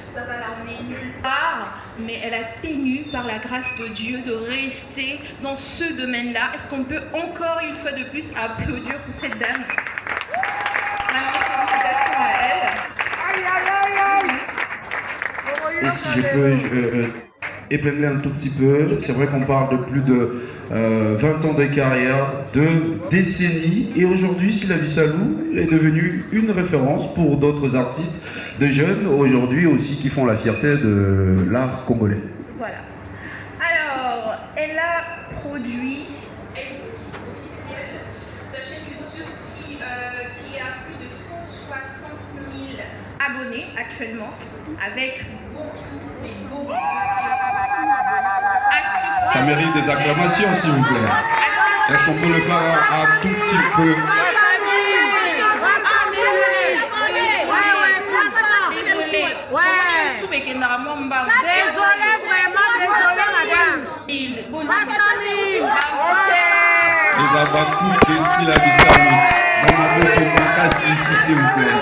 Ça va l'emmener nulle part, mais elle a tenu par la grâce de Dieu de rester dans ce domaine-là. Est-ce qu'on peut encore une fois de plus applaudir pour cette dame? Vraiment, félicitations à elle. Et si je peux épingler un tout petit peu, c'est vrai qu'on parle de plus de 20 ans de carrière, de décennies, et aujourd'hui Silavi Salou est devenue une référence pour d'autres artistes de jeunes aujourd'hui aussi qui font la fierté de l'art congolais. Voilà. Alors, elle a produit officiel sa chaîne YouTube qui a plus de 160 000 abonnés actuellement, avec beaucoup et beaucoup de Ça mérite des acclamations s'il vous plaît. Est-ce qu'on peut le faire un tout petit peu? Désolé, vraiment, désolé, madame. 500 000. Les abattus de Silavi Salou. On a beaucoup de casse ici s'il vous plaît.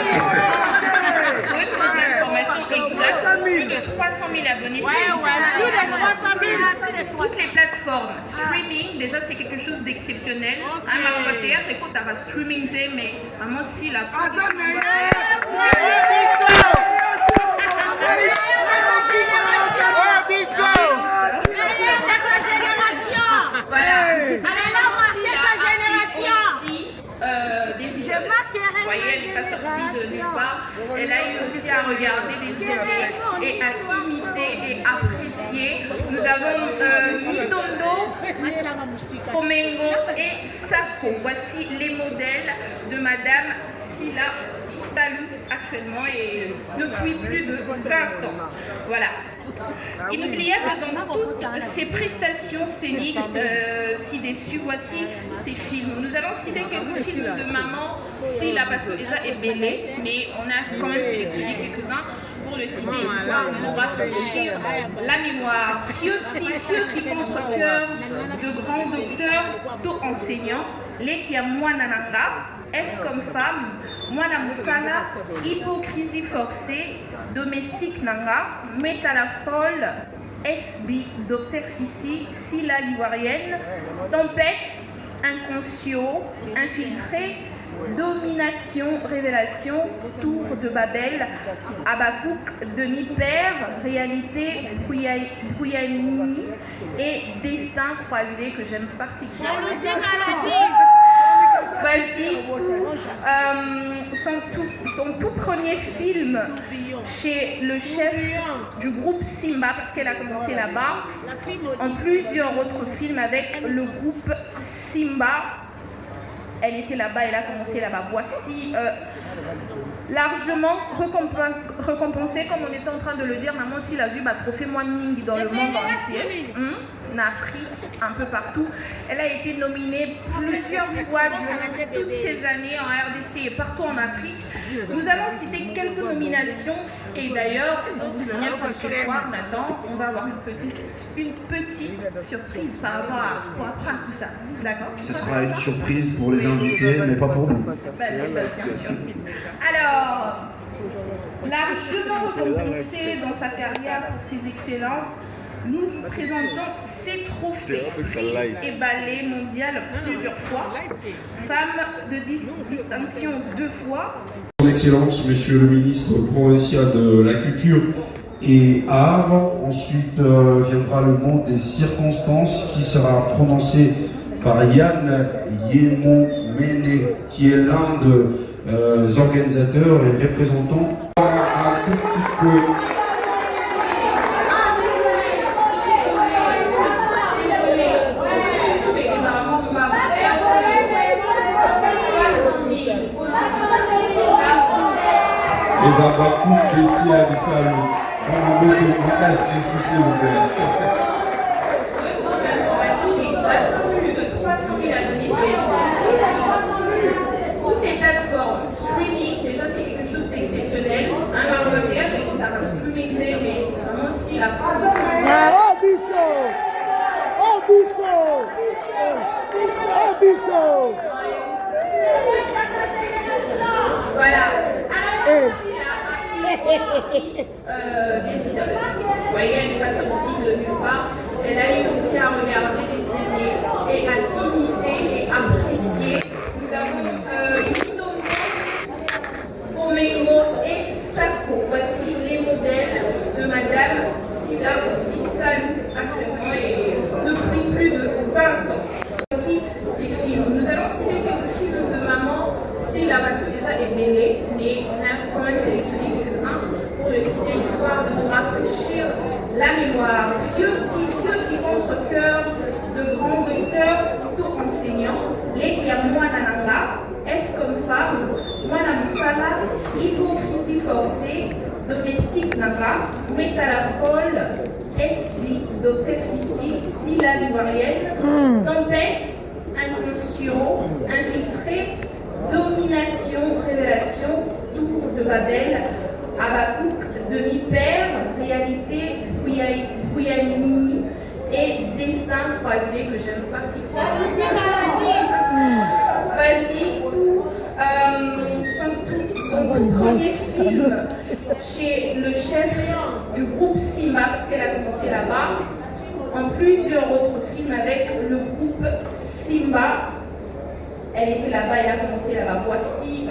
Pour être l'information exacte, plus de 300 000 abonnés sur YouTube. Plus de 300 000. Toutes les plateformes streaming, déjà c'est quelque chose d'exceptionnel. Un marketeur, écoute, tu vas streaming, mais vraiment si la Vous voyez, elle n'est pas sortie de nulle part. Elle a eu aussi à regarder des séries et à imiter et apprécier. Nous avons Midondo, Omengo et Sako. Voici les modèles de Madame Sila Salou actuellement et depuis plus de 20 ans. Voilà. Inoubliable dans toutes ces prestations scéniques ci-dessus, voici ces films. Nous allons citer quelques films de maman Sila parce que déjà est belle, mais on a quand même sélectionné quelques-uns pour le citer histoire de nous rafraîchir la mémoire. Fiotsi contre-cœur de grands docteurs, tout enseignants, les qui a Mouanananga, F comme femme, Mouana Moussala, hypocrisie forcée, domestique Nanga, Métala folle, SB, Docteur Sissi, Sila l'ivoirienne, Tempête, Inconscio, Infiltré, Domination, Révélation, Tour de Babel, Abakouk, Demi-Père, Réalité, Brouyanini et Destin croisé que j'aime particulièrement. Voici son tout premier film chez le chef du groupe Simba, parce qu'elle a commencé là-bas, en plusieurs autres films avec le groupe Simba. Elle était là-bas, elle a commencé là-bas. Voici largement récompensée, comme on était en train de le dire, maman s'il a vu trophée Mwaningi dans le monde entier, en Afrique, un peu partout. Elle a été nominée plusieurs fois durant toutes ces années en RDC et partout en Afrique. Nous allons citer quelques nominations et d'ailleurs, on vous signale que ce soir, maintenant, on va avoir une petite surprise par rapport à tout ça. D'accord? Ce sera une surprise pour les invités, mais pas pour nous. Bien sûr. Alors, largement récompensée dans sa carrière pour ses excellents, nous vous présentons ses trophées. Et ballet mondial plusieurs fois, femme de distinction 2 fois. Son Excellence, Monsieur le Ministre provincial de la Culture et Art. Ensuite viendra le mot des circonstances qui sera prononcé par Yann Yemo-Mene, qui est l'un des organisateurs et représentants. Un tout petit peu. Les abattus de Silavi Salou. On va mettre une place ici, s'il vous plaît. Plus de 300 000 abonnés sur toutes les plateformes streaming, déjà c'est quelque chose d'exceptionnel. Un marketeur, mais on a un streaming mais vraiment si la part de voilà. Alors, des idoles. Vous voyez, elle n'est pas sortie de nulle part. Elle a eu aussi à regarder des séries et à imiter et apprécier. Nous avons Mitombo, Omengo et Sako. Voici les modèles de Madame Sila Salou actuellement et depuis plus de 20 ans. Voici ces films. Nous allons citer quelques films de maman Sila parce que déjà elle est mêlée, mais on a quand même sélectionné quelques-uns pour le citer histoire de nous rafraîchir la mémoire. Fioti contre-cœur de grand docteur tout enseignant, les Moanananga, F comme femme, Moana Moussala, hypocrisie forcée, domestique Nanga, Métala folle, SB, docteur Sissi, Sila l'ivoirienne, tempête, inconscient, infiltré, domination, révélation, tour de Babel, Abakouk, demi-père, réalité, Bouyanini et destin croisé que j'aime particulièrement. Vas-y, son tout premier film chez le chef du groupe Simba, parce qu'elle a commencé là-bas, en plusieurs autres films avec le groupe Simba. Elle était là-bas, elle a commencé là-bas. Voici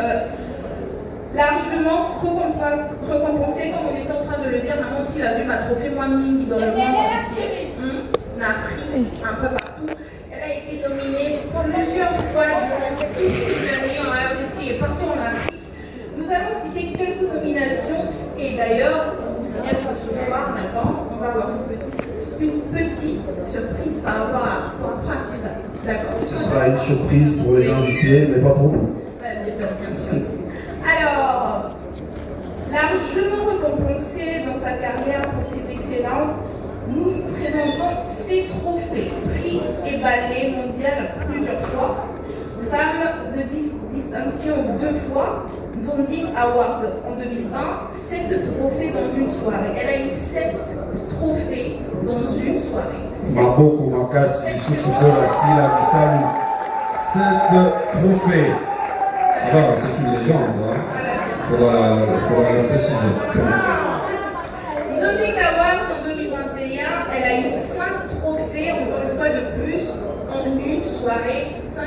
largement récompensée, comme on était en train de le dire. Maman aussi, elle a vu ma trophée moi mini dans le monde entier. En Afrique, un peu partout. Elle a été nominée plusieurs fois durant toutes ces années en RDC et partout en Afrique. Nous allons citer quelques nominations et d'ailleurs, je vous signale que ce soir, maintenant, on va avoir une petite surprise par rapport à tout ça. D'accord. Ce sera une surprise pour les invités, mais pas pour nous. Bien sûr. Alors, largement récompensée dans sa carrière pour ses excellents, nous vous présentons ses trophées, prix et ballet mondial plusieurs fois, femme de distinction 2 fois, Zondim Award en 2020, 7 trophées dans une soirée. Elle a eu 7 trophées dans une soirée. Maboko Makasi, Soussoukola, Sila Salou, 7 trophées. Ah bah, c'est une légende, hein. Faudra la préciser. Zondim Award en 2021, elle a eu 5 trophées, encore une fois de plus, en une soirée. 5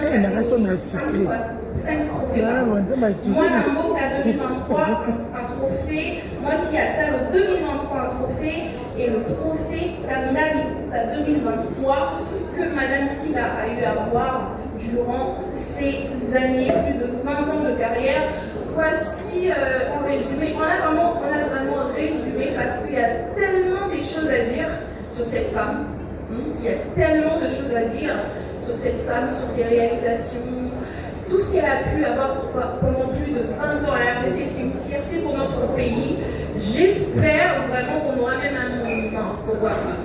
trophées. Moi, Nambo, à 2023, un trophée. Moi, Siatal, au 2023, un trophée. Et le trophée Tandali à 2023 que Madame Sila a eu à voir durant ces années, plus de 20 ans de carrière. Voici en résumé, on a vraiment résumé parce qu'il y a tellement de choses à dire sur cette femme. Il y a tellement de choses à dire sur cette femme, sur ses réalisations, tout ce qu'elle a pu avoir pendant plus de 20 ans à RDC, c'est une fierté pour notre pays. J'espère vraiment qu'on aura même un monument. Pourquoi pas?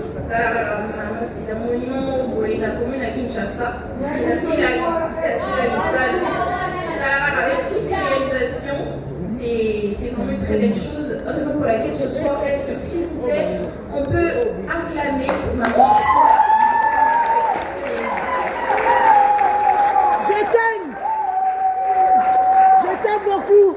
C'est un monument où il a commune à Kinshasa. Avec toutes ces réalisations, c'est vraiment une très belle chose. Raison pour laquelle ce soir, est-ce que s'il vous plaît, on peut acclamer pour Maman Sila. Beaucoup.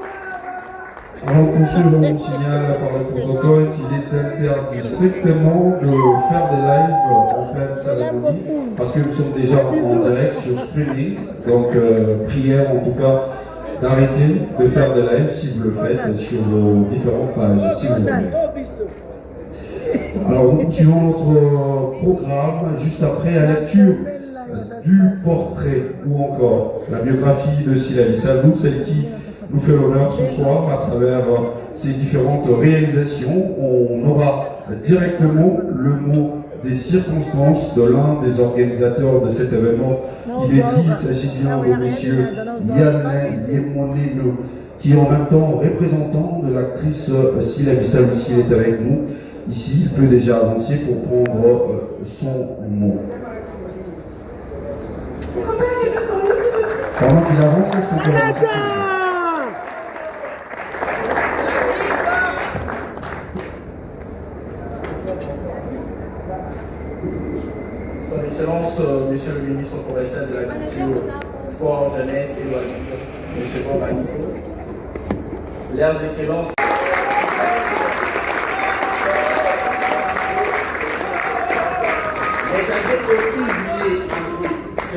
Alors pour ceux dont on signale par le protocole qu'il est interdit strictement de faire des lives en pleine cérémonie parce que nous sommes déjà en direct sur streaming, donc prière en tout cas d'arrêter de faire des lives si vous le faites sur vos différentes pages, si vous voulez. Alors nous suivons notre programme juste après la lecture du portrait ou encore la biographie de Sila Salou, celle qui nous fait l'honneur ce soir à travers ces différentes réalisations. On aura directement le mot des circonstances de l'un des organisateurs de cet événement. Il est dit, il s'agit bien de monsieur Yann Yemoneno, qui est en même temps représentant de l'actrice Sila Salou, qui est avec nous. Ici, il peut déjà avancer pour prendre son mot. Pendant qu'il avance, est-ce qu'on peut avancer? Son Excellence, Monsieur le ministre provincial de la Culture, Sport, Jeunesse et Loisirs, Monsieur Bob Anissou, Leurs Excellences.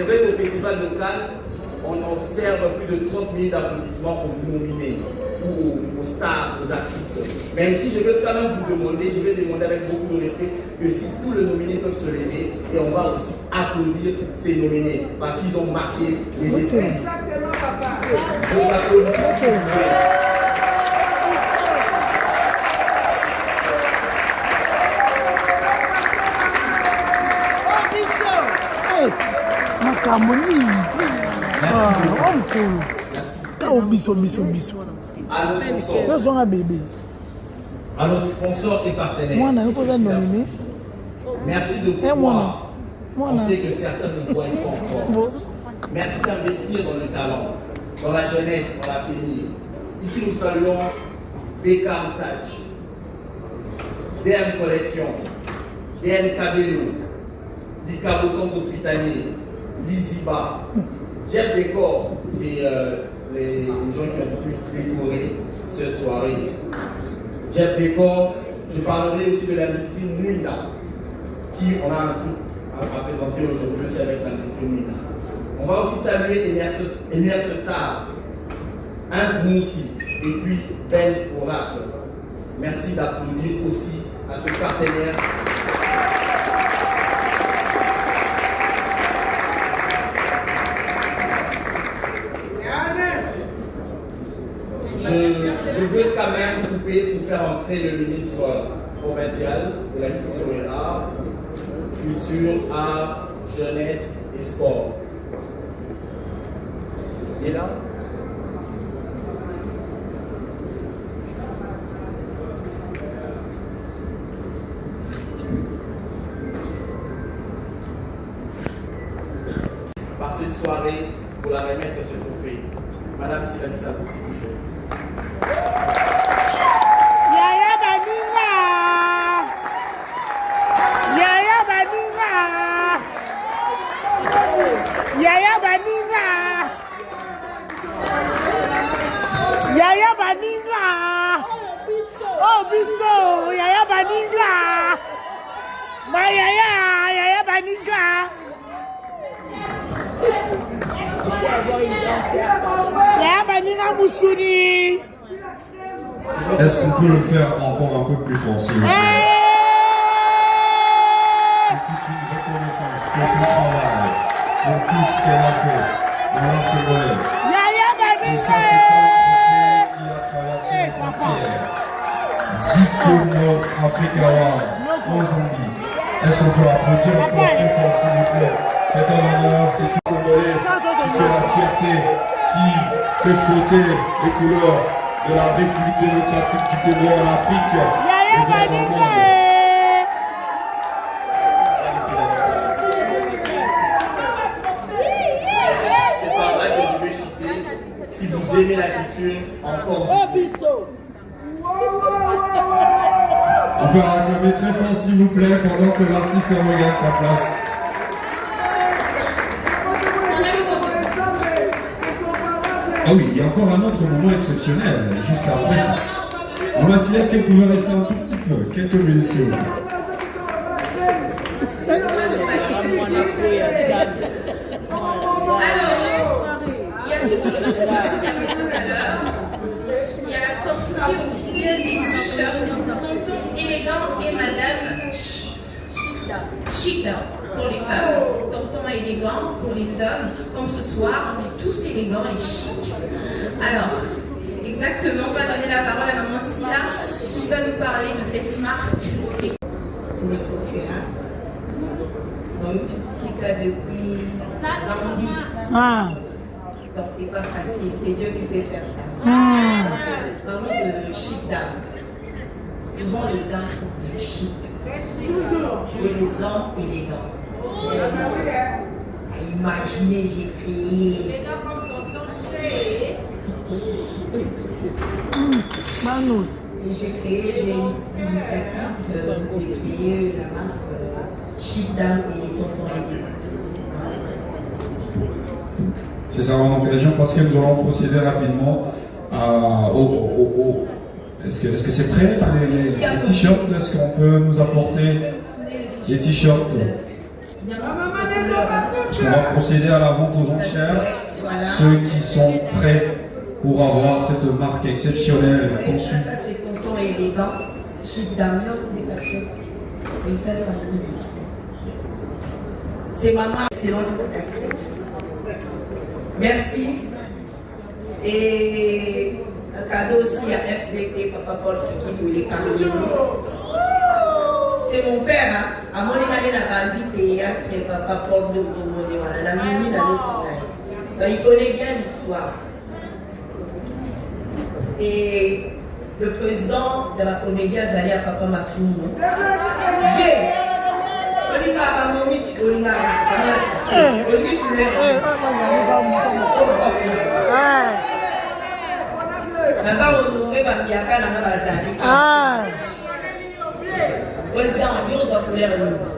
C'est vrai qu'au Festival de Cannes, on observe plus de 30 minutes d'applaudissements aux nominés ou aux stars, aux artistes. Mais ici, je veux quand même vous demander, je vais demander avec beaucoup de respect que si tous les nominés peuvent se lever et on va aussi applaudir ces nominés parce qu'ils ont marqué les esprits. Exactement, papa. Vos applaudissements, s'il vous plaît. makambo nini omkulu ka biso tozonga bebe À nos sponsors et partenaires. mwana yokoza nominé Merci de pouvoir. mwana On sait que certains ne voient pas encore. Merci d'investir dans le talent, dans la jeunesse, dans l'avenir. Ici, nous saluons Beckham Touch, DM Collection, DM Cabello, Licabo Centre Hospitalier, Liziba, Jeff Décor, c'est les gens qui ont pu décorer cette soirée. Jeff Décor, je parlerai aussi de l'industrie Mouina, qui on a un truc à présenter aujourd'hui aussi avec l'industrie Mouina. On va aussi saluer Enias Tar, Hans Mouti et puis Ben Oracle. Merci d'applaudir aussi à ce partenaire. Je veux quand même couper pour faire entrer le ministre provincial de la culture et art, culture, art, jeunesse et sport. Il est là? Par cette soirée, pour la remettre ce trophée, Madame Sylvie Sabou, s'il vous plaît. Yaya Baninga! Yaya Baninga! Yaya Baninga! Yaya Baninga! Oh biso! Yaya Baninga! Ma Yaya Baninga! Yaya Baninga Mousouni! Est-ce qu'on peut le faire encore un peu plus fort, s'il vous plaît? C'est toute une reconnaissance pour son travail, pour tout ce qu'elle a fait dans l'art congolais. Et ça, c'est un trophée qui a traversé les frontières. Zikono Africawa, en Zambie. Est-ce qu'on peut applaudir encore très fort, s'il vous plaît? C'est un honneur, c'est tout congolais qui fait la fierté, qui fait flotter les couleurs de la République démocratique du Congo en Afrique. Yaya Baninga! C'est par là que je vais chuter. Si vous aimez la culture, encore. On peut acclamer très fort, s'il vous plaît, pendant que l'artiste regagne sa place. Ah oui, il y a encore un autre moment exceptionnel, juste après ça. On va s'y laisser qu'elle pouvait rester un tout petit peu, quelques minutes, s'il vous plaît. Il y a quelque chose que je disais tout à l'heure. Il y a la sortie officielle des t-shirts Tonton élégant et Madame chic pour les femmes, Tonton élégant pour les hommes. Comme ce soir, on est tous élégants et chic. Alors, exactement, on va donner la parole à Maman Silla qui va nous parler de cette marque. C'est le trophée. Donc, c'est que depuis Zambie. ah Donc, c'est pas facile, c'est Dieu qui peut faire ça. Parlons de chic dames. Souvent, les dames sont toujours chic. Et les hommes élégants. Imaginez, j'ai créé. Manu J'ai eu l'initiative de créer la marque Chic Dame et Tonton élégant. C'est ça en occasion parce que nous allons procéder rapidement au Est-ce que c'est prêt les t-shirts? Est-ce qu'on peut nous apporter les t-shirts? Il y en a beaucoup de couleurs. On va procéder à la vente aux enchères. Ceux qui sont prêts pour avoir cette marque exceptionnelle conçue. Ça c'est tonton élégant. Chic dame, là aussi des casquettes. Il fait les marques. C'est maman, c'est l'ancien casquette. Merci. Et un cadeau aussi à FBT, Papa Paul Fiki, où il est parmi nous. C'est mon père, hein. À mon égal, la bandit théâtre, Papa Paul de Vomone, la mini dans le soleil. Donc il connaît bien l'histoire. Et le président de la comédie Azali à Papa Massoumou. Viens! Olinga Abamomi, Olinga Abamomi. Olinga Abamomi. Naza honoré Bambiaka Nanga Bazali. Président, lui on doit couleur rouge.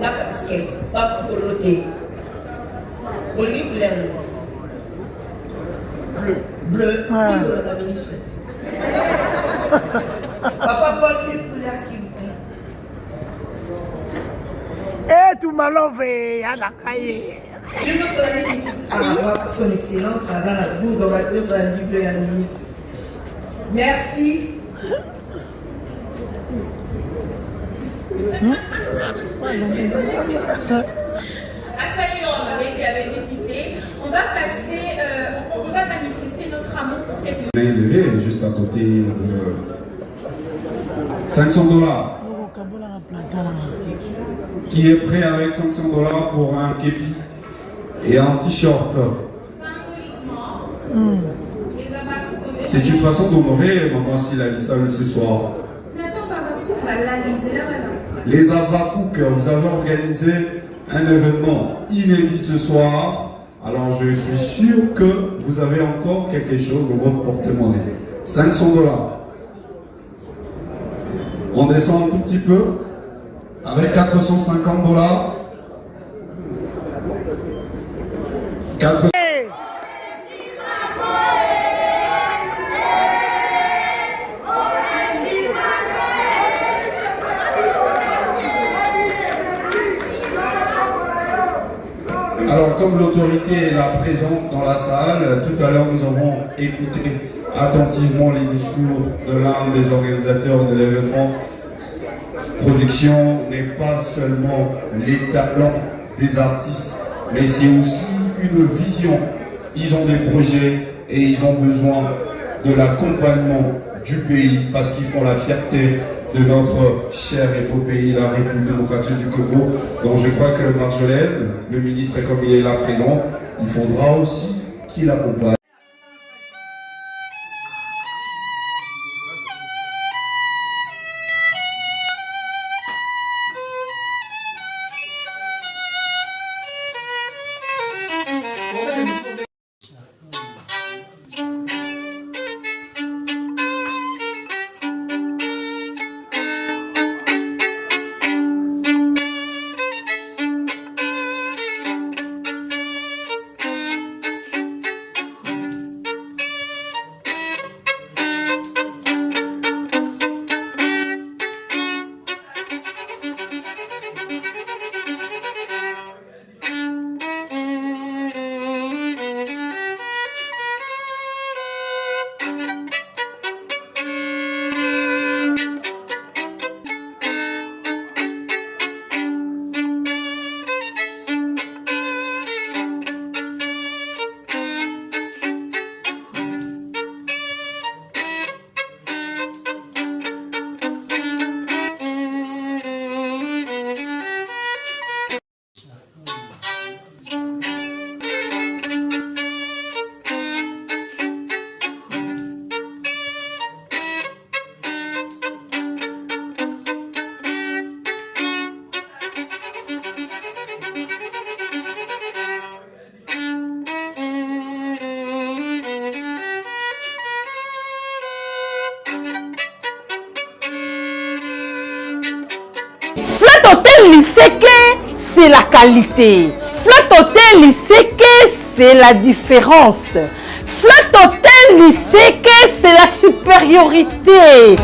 La casquette, pas pour toloter. Olinga couleur rouge. Bleu. Papa Paul, qu'est-ce que vous avez s'il vous plaît? Eh, tu m'as levé, Anna Kaye. Son Excellence, Azan Abou, dans la cause de la Bible et la ministre. Merci. On va passer, on va manifester notre amour pour cette Élevé, juste à côté de $500. Qui est prêt avec $500 pour un képi et un t-shirt? symboliquement. C'est une façon d'honorer maman s'il a dit ça ce soir. Les Abakouk, vous avez organisé un événement inédit ce soir. Alors je suis sûr que vous avez encore quelque chose dans votre porte-monnaie. $500. On descend un tout petit peu avec $450. 400. Alors, comme l'autorité est là présente dans la salle, tout à l'heure nous avons écouté attentivement les discours de l'un des organisateurs de l'événement. Production n'est pas seulement les talents des artistes, mais c'est aussi une vision. Ils ont des projets et ils ont besoin de l'accompagnement du pays parce qu'ils font la fierté de notre cher et beau pays, la République démocratique du Congo. Donc je crois que Marjolaine, le ministre, comme il est là présent, il faudra aussi qu'il accompagne. Flat Hotel Liseke, c'est la qualité. Flat Hotel Liseke, c'est la différence. Flat Hotel Liseke, c'est la supériorité.